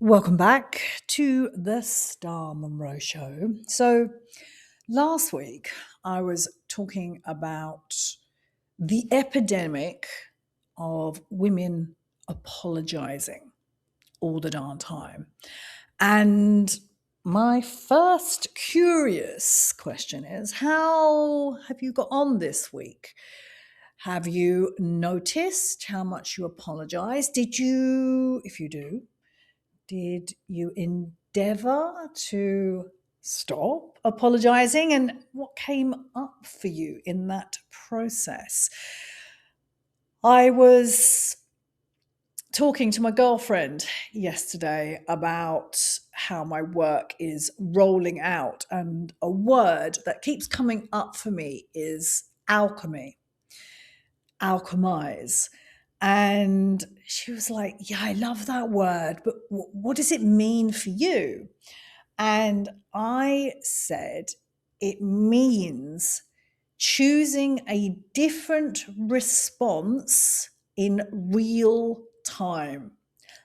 Welcome back to the Star Monroe Show. So, last week I was talking about the epidemic of women apologizing all the darn time. And my first curious question is, how have you got on this week? Have you noticed how much you apologize? If you do, did you endeavor to stop apologizing? And what came up for you in that process? I was talking to my girlfriend yesterday about how my work is rolling out, and a word that keeps coming up for me is alchemy, alchemize. And she was like, yeah, I love that word, but what does it mean for you? And I said, it means choosing a different response in real time.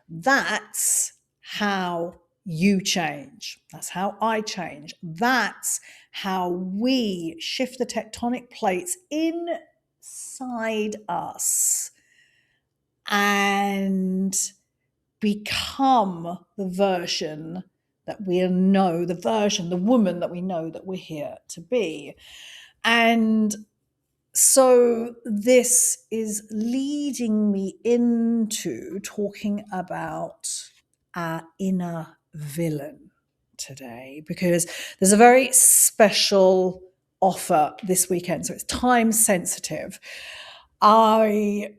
That's how you change. That's how I change. That's how we shift the tectonic plates inside us and become the version that we know, the woman that we know that we're here to be. And so this is leading me into talking about our inner villain today, because there's a very special offer this weekend. So it's time sensitive. What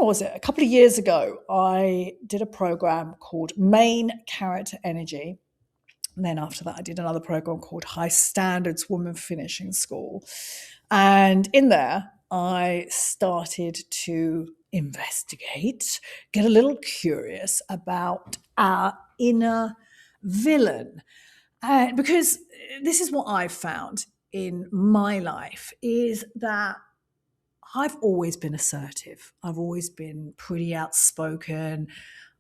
was it? A couple of years ago, I did a program called Main Character Energy. And then after that, I did another program called High Standards Woman Finishing School. And in there, I started to investigate, get a little curious about our inner villain. Because this is what I've found in my life, is that I've always been assertive. I've always been pretty outspoken.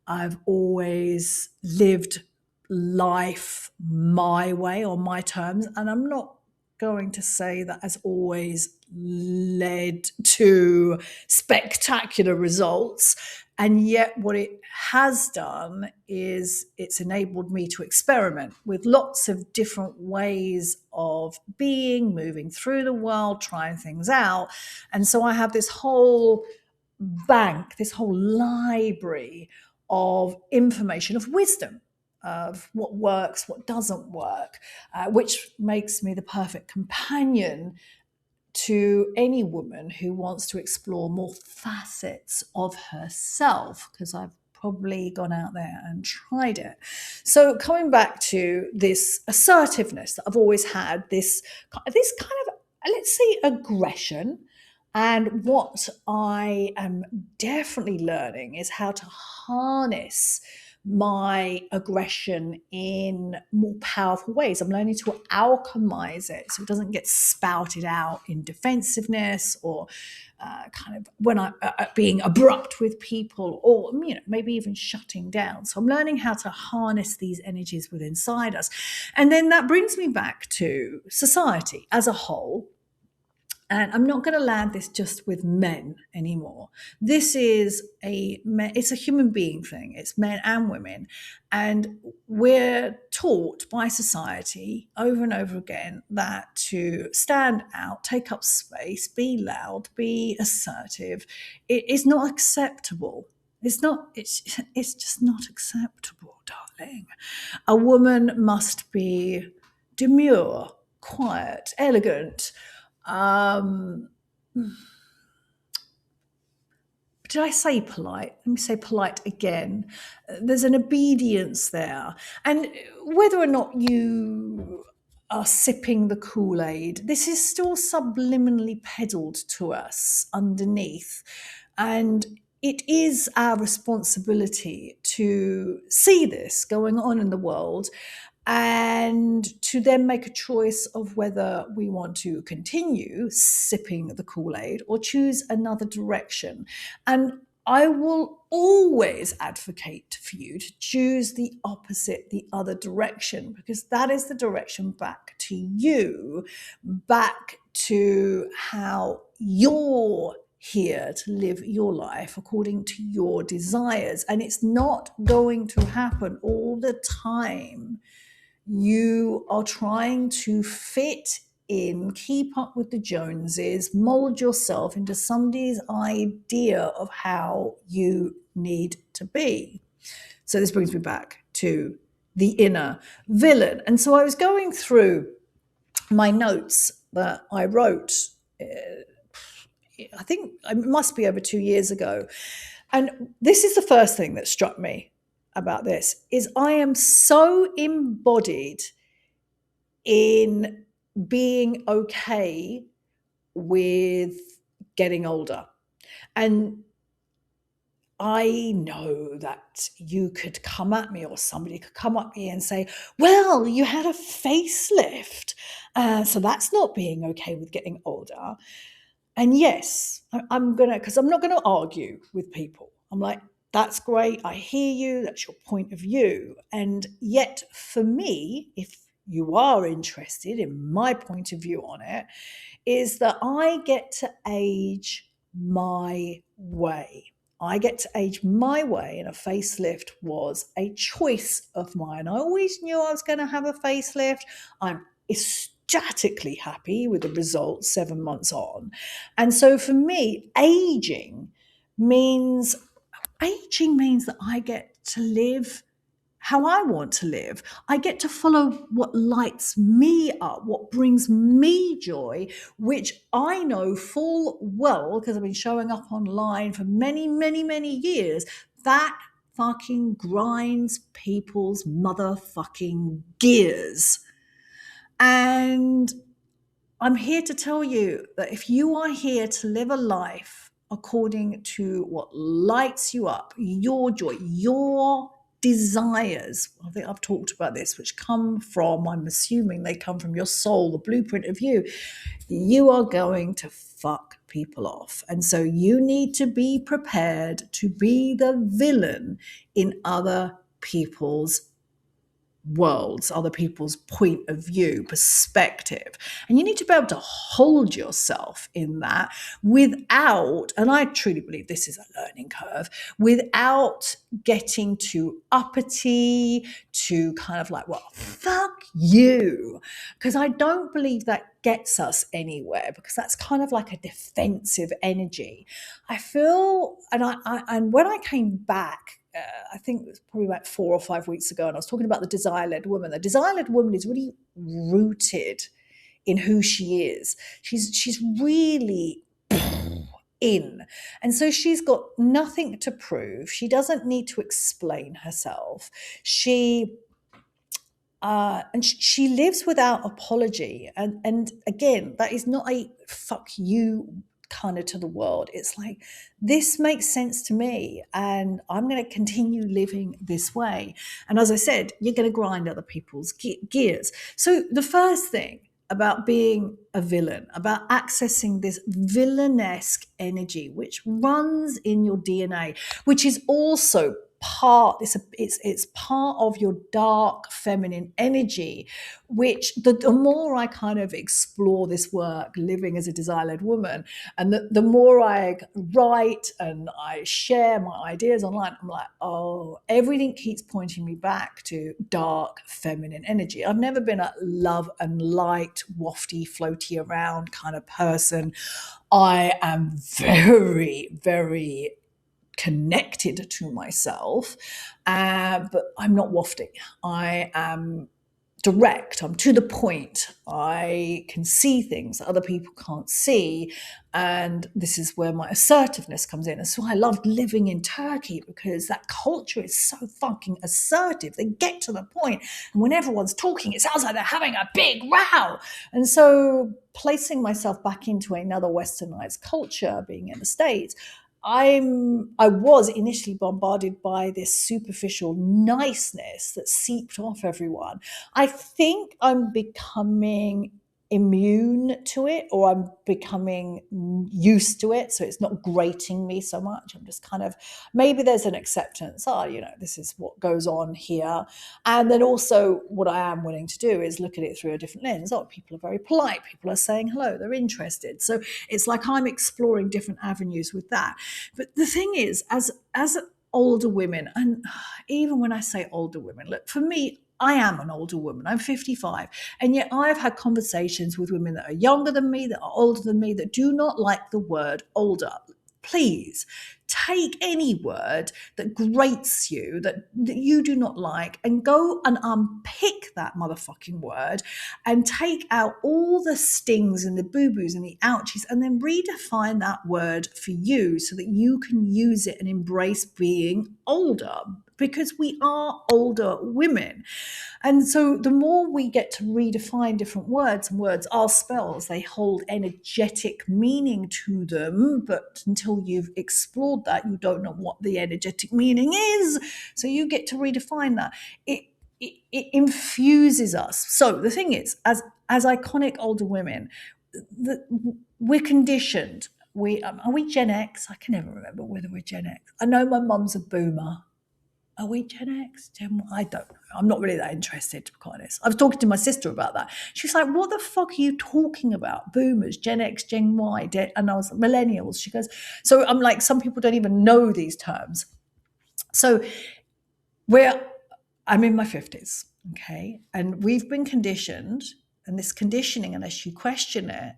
I've always lived life my way, on my terms. And I'm not going to say that has always led to spectacular results. And yet, what it has done is it's enabled me to experiment with lots of different ways of being, moving through the world, trying things out. And so I have this whole bank, this whole library of information, of wisdom, of what works, what doesn't work, which makes me the perfect companion to any woman who wants to explore more facets of herself, because I've probably gone out there and tried it. So coming back to this assertiveness that I've always had, this kind of, let's say, aggression. And what I am definitely learning is how to harness my aggression in more powerful ways. I'm learning to alchemize it so it doesn't get spouted out in defensiveness or kind of when I'm being abrupt with people, or maybe even shutting down. So I'm learning how to harness these energies within inside us. And then that brings me back to society as a whole. And I'm not going to land this just with men anymore. This is it's a human being thing. It's men and women. And we're taught by society over and over again that to stand out, take up space, be loud, be assertive, it is not acceptable. It's just not acceptable, darling. A woman must be demure, quiet, elegant. Did I say polite? Let me say polite again. There's an obedience there. And whether or not you are sipping the Kool-Aid, this is still subliminally peddled to us underneath. And it is our responsibility to see this going on in the world and to then make a choice of whether we want to continue sipping the Kool-Aid or choose another direction. And I will always advocate for you to choose the opposite, the other direction, because that is the direction back to you, back to how you're here to live your life according to your desires. And it's not going to happen all the time. You are trying to fit in, keep up with the Joneses, mold yourself into somebody's idea of how you need to be. So this brings me back to the inner villain. And so I was going through my notes that I wrote, I think it must be over 2 years ago. And this is the first thing that struck me about this is I am so embodied in being okay with getting older. And I know that you could come at me or somebody could come at me and say, well, you had a facelift. So that's not being okay with getting older. And yes, I'm going to, because I'm not going to argue with people. I'm like, that's great. I hear you. That's your point of view. And yet for me, if you are interested in my point of view on it, is that I get to age my way. I get to age my way, and a facelift was a choice of mine. I always knew I was going to have a facelift. I'm ecstatically happy with the results 7 months on. And so for me, aging means that I get to live how I want to live. I get to follow what lights me up, what brings me joy, which I know full well, because I've been showing up online for many, many, many years, that fucking grinds people's motherfucking gears. And I'm here to tell you that if you are here to live a life according to what lights you up, your joy, your desires, I think I've talked about this, which come from, I'm assuming they come from your soul, the blueprint of you are going to fuck people off. And so you need to be prepared to be the villain in other people's worlds, other people's point of view, perspective. And you need to be able to hold yourself in that without, and I truly believe this is a learning curve, without getting too uppity, too kind of like, well, fuck you. Because I don't believe that gets us anywhere, because that's kind of like a defensive energy. I feel, and when I came back, I think it was probably about 4 or 5 weeks ago, and I was talking about the desire-led woman. The desire-led woman is really rooted in who she is. She's really in. And so she's got nothing to prove. She doesn't need to explain herself. She lives without apology. And again, that is not a fuck you kind of to the world. It's like, this makes sense to me, and I'm going to continue living this way. And as I said, you're going to grind other people's gears. So the first thing about being a villain, about accessing this villainesque energy, which runs in your DNA, which is also it's part of your dark feminine energy, which the more I kind of explore this work, living as a desire-led woman, and the more I write and I share my ideas online, I'm like, oh, everything keeps pointing me back to dark feminine energy. I've never been a love and light, wafty, floaty around kind of person. I am very, very connected to myself, but I'm not wafting. I am direct. I'm to the point. I can see things that other people can't see. And this is where my assertiveness comes in. And so I loved living in Turkey, because that culture is so fucking assertive. They get to the point. And when everyone's talking, it sounds like they're having a big row. And so placing myself back into another westernized culture, being in the States, I was initially bombarded by this superficial niceness that seeped off everyone. I think I'm becoming immune to it, or I'm becoming used to it, so it's not grating me so much. I'm just kind of, maybe there's an acceptance. Oh, this is what goes on here. And then also what I am willing to do is look at it through a different lens. Oh, people are very polite, people are saying hello, they're interested. So it's like I'm exploring different avenues with that. But the thing is, as older women, and even when I say older women, look, for me, I am an older woman. I'm 55. And yet I've had conversations with women that are younger than me, that are older than me, that do not like the word older. Please take any word that grates you, that you do not like, and go and unpick that motherfucking word and take out all the stings and the boo-boos and the ouchies, and then redefine that word for you so that you can use it and embrace being older, because we are older women. And so the more we get to redefine different words, and words are spells, they hold energetic meaning to them, but until you've explored that, you don't know what the energetic meaning is. So you get to redefine that. It infuses us. So the thing is, as iconic older women, we're conditioned. Are we Gen X? I can never remember whether we're Gen X. I know my mum's a boomer. Are we Gen X? Gen Y? I don't know. I'm not really that interested, to be quite honest. I was talking to my sister about that. She's like, what the fuck are you talking about? Boomers, Gen X, Gen Y, and I was like, millennials. She goes, so I'm like, some people don't even know these terms. So I'm in my 50s, okay? And we've been conditioned, and this conditioning, unless you question it,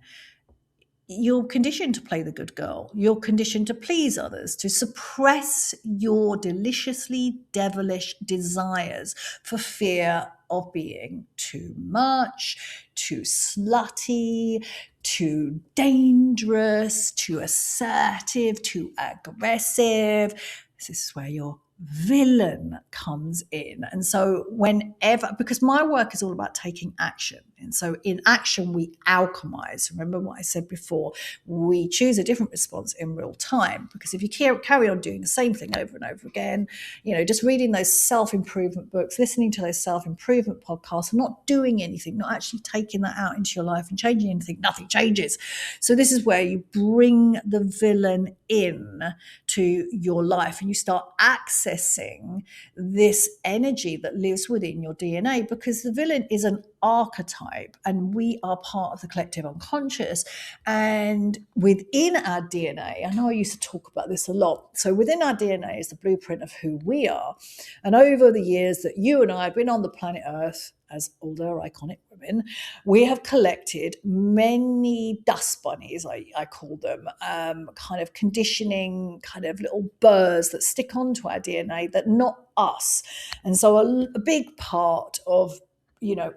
you're conditioned to play the good girl. You're conditioned to please others, to suppress your deliciously devilish desires for fear of being too much, too slutty, too dangerous, too assertive, too aggressive. This is where your villain comes in. And so whenever, because my work is all about taking action, and so in action we alchemize. Remember what I said before, we choose a different response in real time, because if you carry on doing the same thing over and over again, just reading those self-improvement books, listening to those self-improvement podcasts, and not doing anything, not actually taking that out into your life and changing anything, nothing changes. So this is where you bring the villain in to your life, and you start accessing this energy that lives within your DNA, because the villain is an archetype and we are part of the collective unconscious. And within our DNA, I know I used to talk about this a lot, so within our DNA is the blueprint of who we are. And over the years that you and I have been on the planet Earth as older iconic women, we have collected many dust bunnies, I call them, kind of conditioning, kind of little burrs that stick onto our DNA that not us. And so a big part of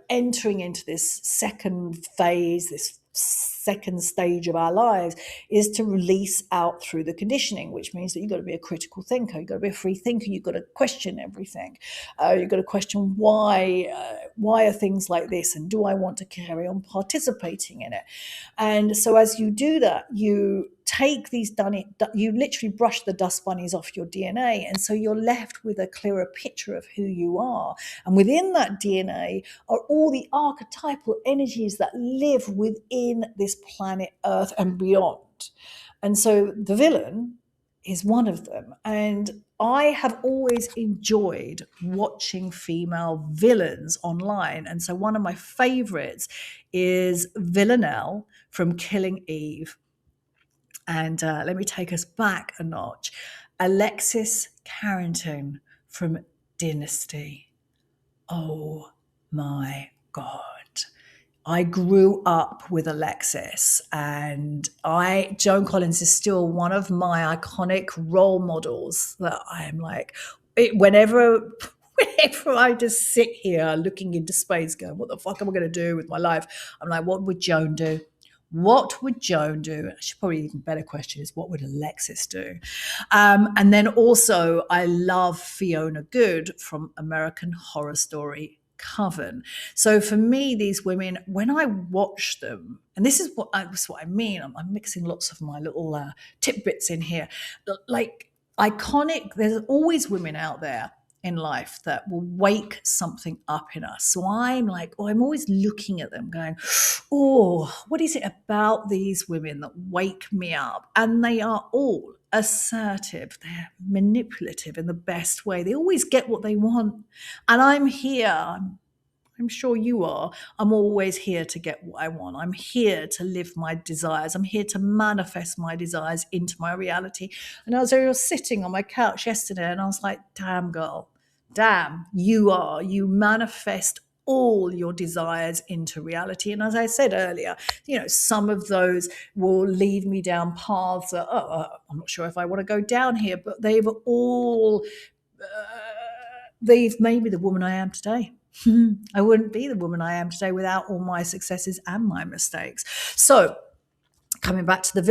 entering into this second phase, this second stage of our lives, is to release out through the conditioning, which means that you've got to be a critical thinker, you've got to be a free thinker, you've got to question everything, you've got to question why are things like this, and do I want to carry on participating in it? And so as you do that, you take you literally brush the dust bunnies off your DNA, and so you're left with a clearer picture of who you are. And within that DNA are all the archetypal energies that live within this planet Earth and beyond. And so the villain is one of them. And I have always enjoyed watching female villains online. And so one of my favorites is Villanelle from Killing Eve. And let me take us back a notch. Alexis Carrington from Dynasty. Oh my God. I grew up with Alexis, and Joan Collins is still one of my iconic role models that I am like, whenever I just sit here looking into space going, what the fuck am I going to do with my life? I'm like, what would Joan do? What would Joan do? Actually, probably even better question is, what would Alexis do? And then also, I love Fiona Good from American Horror Story Coven. So for me, these women, when I watch them, and this is what I mean, I'm mixing lots of my little tidbits in here, like iconic. There's always women out there in life that will wake something up in us. So I'm like, I'm always looking at them going, oh, what is it about these women that wake me up? And they are all assertive. They're manipulative in the best way. They always get what they want. And I'm here. I'm sure you are. I'm always here to get what I want. I'm here to live my desires. I'm here to manifest my desires into my reality. And I was sitting on my couch yesterday and I was like, damn, girl, damn, you manifest all your desires into reality. And as I said earlier, some of those will lead me down paths that, I'm not sure if I want to go down here, but they've made me the woman I am today. I wouldn't be the woman I am today without all my successes and my mistakes. So coming back to the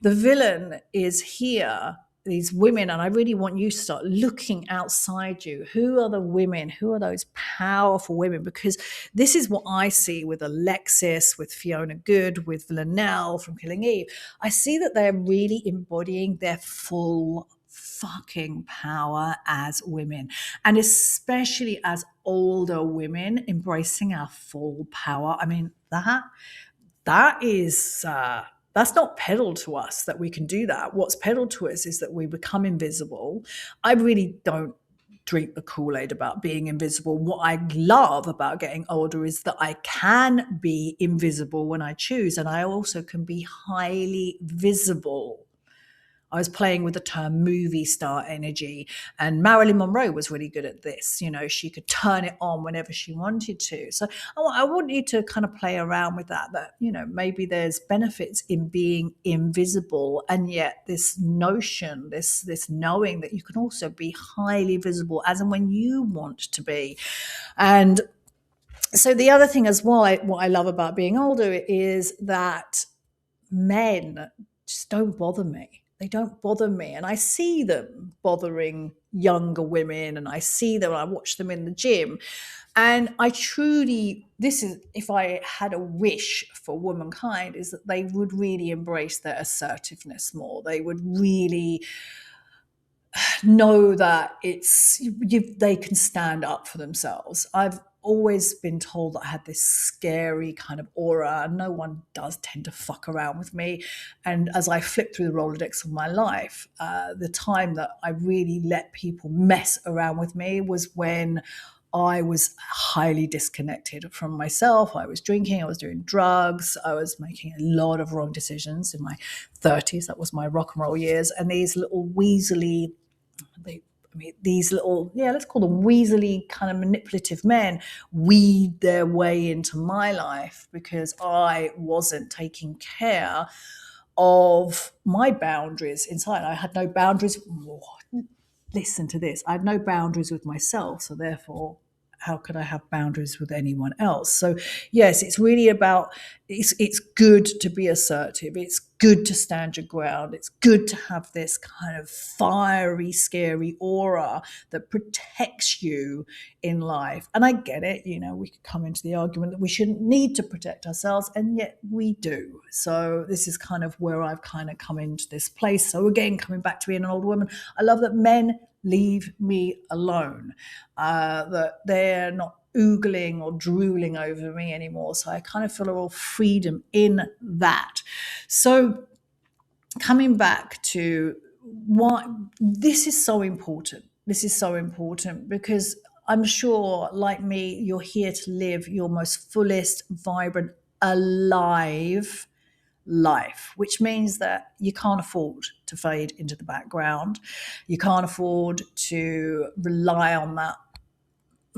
villain is here, these women, and I really want you to start looking outside you. Who are the women? Who are those powerful women? Because this is what I see with Alexis, with Fiona Good, with Linnell from Killing Eve. I see that they're really embodying their full fucking power as women, and especially as older women embracing our full power. I mean, that is that's not peddled to us that we can do that. What's peddled to us is that we become invisible. I really don't drink the Kool-Aid about being invisible. What I love about getting older is that I can be invisible when I choose, and I also can be highly visible. I was playing with the term movie star energy, and Marilyn Monroe was really good at this. She could turn it on whenever she wanted to. So I want you to kind of play around with that maybe there's benefits in being invisible, and yet this notion, this knowing that you can also be highly visible as and when you want to be. And so the other thing as well, what I love about being older is that men just don't bother me. They don't bother me. And I see them bothering younger women, and I see them, I watch them in the gym. And if I had a wish for womankind, is that they would really embrace their assertiveness more. They would really know that they can stand up for themselves. I've always been told that I had this scary kind of aura, and no one does tend to fuck around with me. And as I flip through the Rolodex of my life, the time that I really let people mess around with me was when I was highly disconnected from myself. I was drinking, I was doing drugs, I was making a lot of wrong decisions in my 30s. That was my rock and roll years. And these little weaselly, let's call them weaselly kind of manipulative men weed their way into my life because I wasn't taking care of my boundaries inside. I had no boundaries. Listen to this. I had no boundaries with myself. So therefore, how could I have boundaries with anyone else? So yes, it's really about, it's good to be assertive. It's good to stand your ground. It's good to have this kind of fiery, scary aura that protects you in life. And I get it, we could come into the argument that we shouldn't need to protect ourselves, and yet we do. So this is kind of where I've kind of come into this place. So again, coming back to being an older woman, I love that men leave me alone, that they're not oogling or drooling over me anymore. So I kind of feel a real freedom in that. So coming back to why this is so important. This is so important because I'm sure, like me, you're here to live your most fullest, vibrant, alive life, which means that you can't afford to fade into the background. You can't afford to rely on that.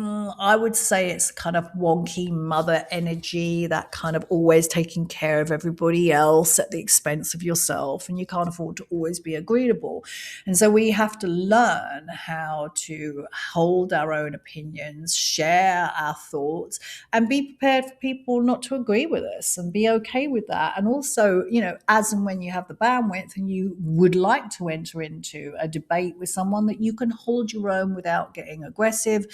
I would say it's kind of wonky mother energy, that kind of always taking care of everybody else at the expense of yourself, and you can't afford to always be agreeable. And so we have to learn how to hold our own opinions, share our thoughts, and be prepared for people not to agree with us and be okay with that. And also, as and when you have the bandwidth and you would like to enter into a debate with someone, that you can hold your own without getting aggressive,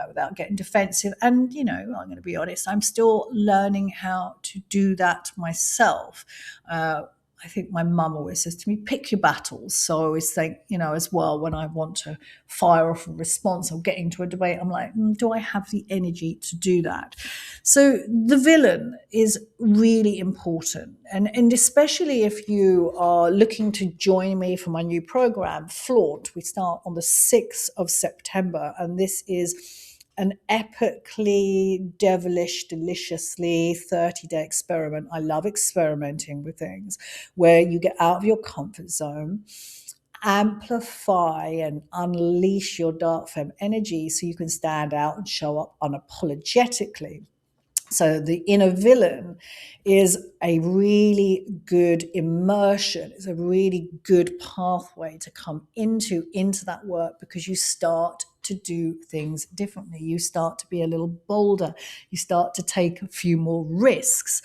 without getting defensive. And, I'm going to be honest, I'm still learning how to do that myself. I I think my mum always says to me, pick your battles. So I always think, as well, when I want to fire off a response or get into a debate, I'm like, do I have the energy to do that? So the villain is really important. And especially if you are looking to join me for my new program, Flaunt. We start on the 6th of September, and this is an epically devilish, deliciously 30-day experiment. I love experimenting with things where you get out of your comfort zone, amplify and unleash your dark femme energy so you can stand out and show up unapologetically. So the inner villain is a really good immersion. It's a really good pathway to come into that work, because you start to do things differently. You start to be a little bolder. You start to take a few more risks.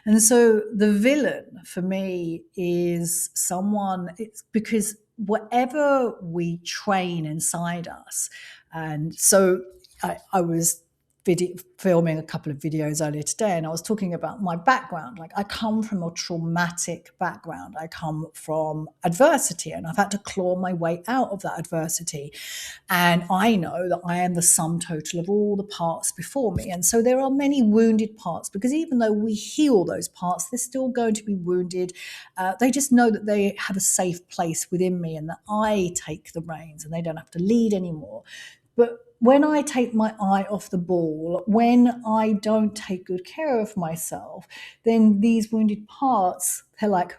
And so the villain for me is someone, it's because whatever we train inside us. And so I was filming a couple of videos earlier today, and I was talking about my background. Like, I come from a traumatic background. I come from adversity, and I've had to claw my way out of that adversity. And I know that I am the sum total of all the parts before me. And so there are many wounded parts, because even though we heal those parts, they're still going to be wounded. They just know that they have a safe place within me, and that I take the reins and they don't have to lead anymore. But when I take my eye off the ball, when I don't take good care of myself, then these wounded parts, they're like,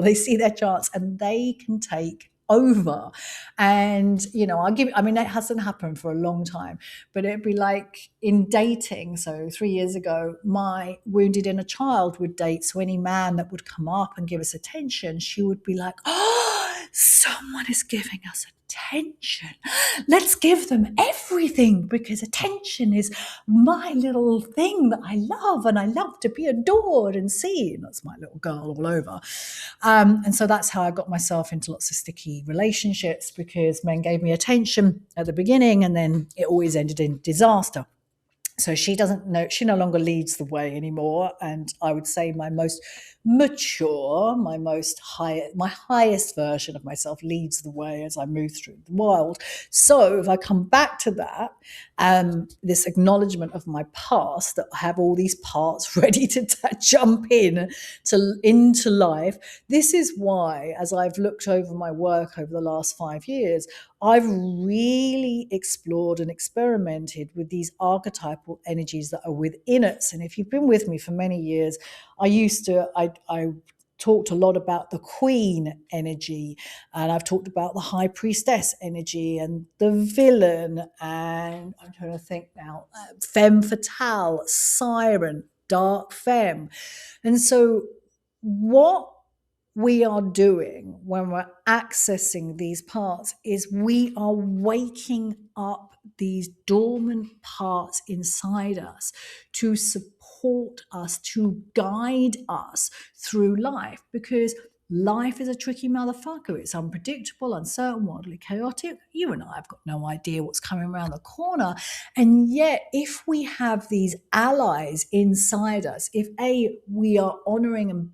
they see their chance and they can take over. And, it hasn't happened for a long time, but it'd be like in dating. So 3 years ago, my wounded inner child would date. So any man that would come up and give us attention, she would be like, someone is giving us attention. Let's give them everything, because attention is my little thing that I love, and I love to be adored and seen. That's my little girl all over. And so that's how I got myself into lots of sticky relationships, because men gave me attention at the beginning and then it always ended in disaster. So she no longer leads the way anymore. And I would say my most mature, my highest version of myself leads the way as I move through the world. So if I come back to that, this acknowledgement of my past, that I have all these parts ready to jump into life. This is why, as I've looked over my work over the last 5 years, I've really explored and experimented with these archetypal energies that are within us. And if you've been with me for many years, I talked a lot about the queen energy, and I've talked about the high priestess energy and the villain, and I'm trying to think now, femme fatale, siren, dark femme. And so what we are doing when we're accessing these parts is we are waking up these dormant parts inside us to support us, to guide us through life, because life is a tricky motherfucker. It's unpredictable, uncertain, wildly chaotic. You and I have got no idea what's coming around the corner. And yet, if we have these allies inside us, if we are honoring and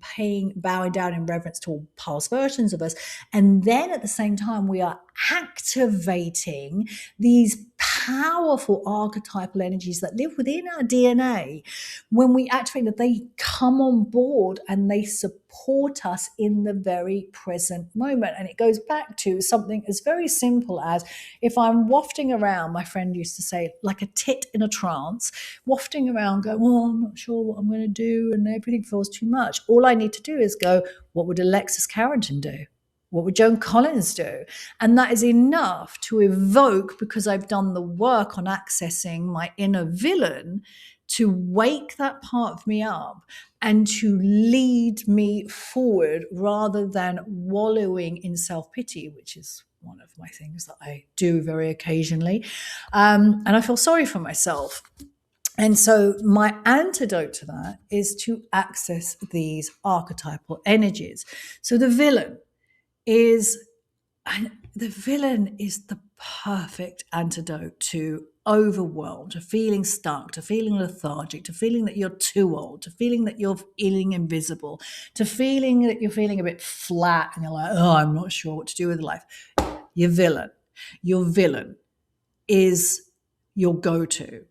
bowing down in reverence to all past versions of us, and then at the same time, we are activating these powerful archetypal energies that live within our DNA, when we activate that, they come on board and they support us in the very present moment. And it goes back to something as very simple as, if I'm wafting around, my friend used to say, like a tit in a trance, wafting around, going, I'm not sure what I'm going to do, and everything feels too much. All I need to do is go, what would Alexis Carrington do? What would Joan Collins do? And that is enough to evoke, because I've done the work on accessing my inner villain, to wake that part of me up and to lead me forward, rather than wallowing in self-pity, which is one of my things that I do very occasionally. And I feel sorry for myself. And so my antidote to that is to access these archetypal energies. So the villain is the perfect antidote to overwhelmed, to feeling stuck, to feeling lethargic, to feeling that you're too old, to feeling that you're feeling invisible, to feeling that you're feeling a bit flat and you're like, oh, I'm not sure what to do with life. Your villain is your go-to.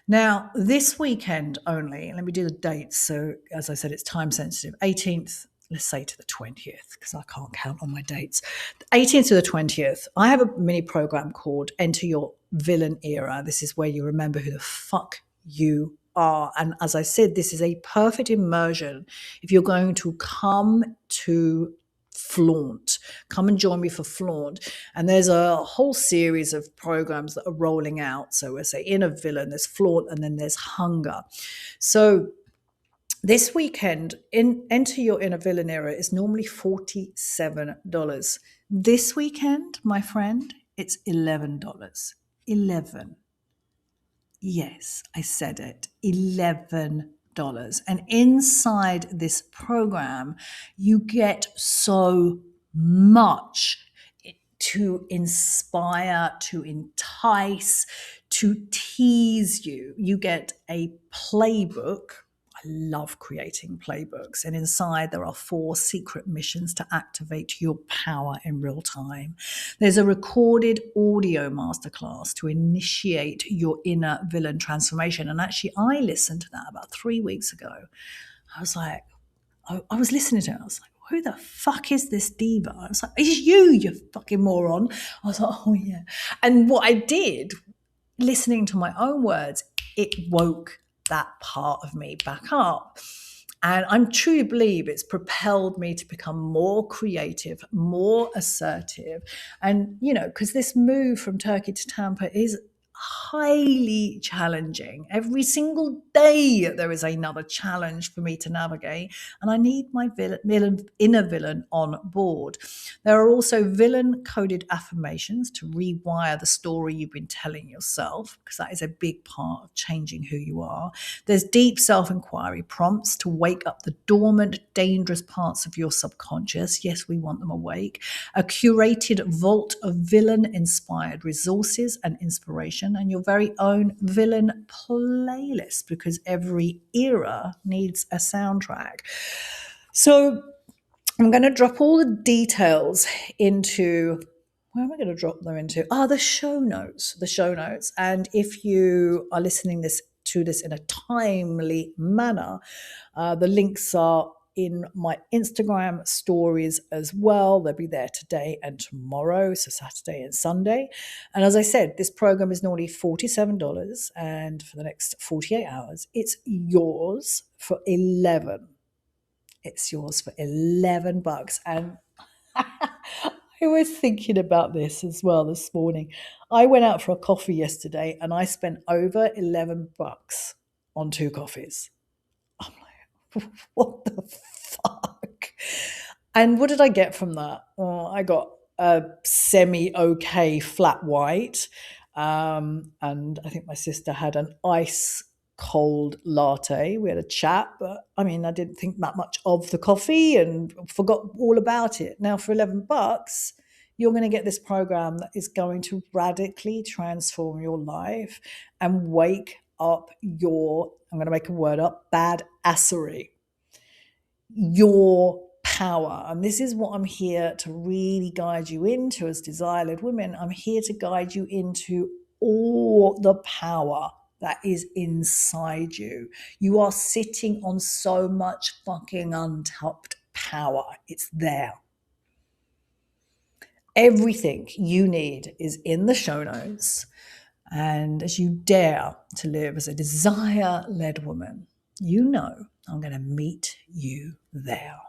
Now, this weekend only, let me do the dates. So, as I said, it's time sensitive. 18th, let's say to the 20th, because I can't count on my dates. The 18th to the 20th, I have a mini program called Enter Your Villain Era. This is where you remember who the fuck you are. And as I said, this is a perfect immersion if you're going to come to Flaunt. Come and join me for Flaunt. And there's a whole series of programs that are rolling out. So we say Inner Villain, there's Flaunt, and then there's Hunger. So this weekend, Enter Your Inner Villain Era is normally $47. This weekend, my friend, it's $11. 11. Yes, I said it. $11. And inside this program, you get so much to inspire, to entice, to tease you. You get a playbook. I love creating playbooks. And inside there are 4 secret missions to activate your power in real time. There's a recorded audio masterclass to initiate your inner villain transformation. And actually, I listened to that about 3 weeks ago. I was like, I was listening to it. I was like, who the fuck is this diva? I was like, it's you fucking moron. I was like, oh yeah. And what I did, listening to my own words, it woke that part of me back up. And I'm truly believe it's propelled me to become more creative, more assertive. And, because this move from Turkey to Tampa is highly challenging. Every single day there is another challenge for me to navigate, and I need my inner villain on board. There are also villain coded affirmations to rewire the story you've been telling yourself, because that is a big part of changing who you are. There's deep self-inquiry prompts to wake up the dormant, dangerous parts of your subconscious. Yes, we want them awake. A curated vault of villain-inspired resources and inspiration, and your very own villain playlist, because every era needs a soundtrack. So I'm going to drop all the details into, where am I going to drop them into? The show notes. And if you are listening to this in a timely manner, the links are in my Instagram stories as well. They'll be there today and tomorrow, so Saturday and Sunday. And as I said, this program is normally $47, and for the next 48 hours, it's yours for $11. It's yours for $11. And I was thinking about this as well this morning. I went out for a coffee yesterday and I spent over $11 on 2 coffees. I'm like, what the fuck? And what did I get from that? Well, I got a semi-okay flat white. And I think my sister had an ice cold latte. We had a chat, but I didn't think that much of the coffee and forgot all about it. Now for $11, you're going to get this program that is going to radically transform your life and wake up your, I'm going to make a word up, badassery, your power. And this is what I'm here to really guide you into as desire-led women. I'm here to guide you into all the power that is inside you. You are sitting on so much fucking untapped power. It's there. Everything you need is in the show notes. And as you dare to live as a desire-led woman, I'm going to meet you there.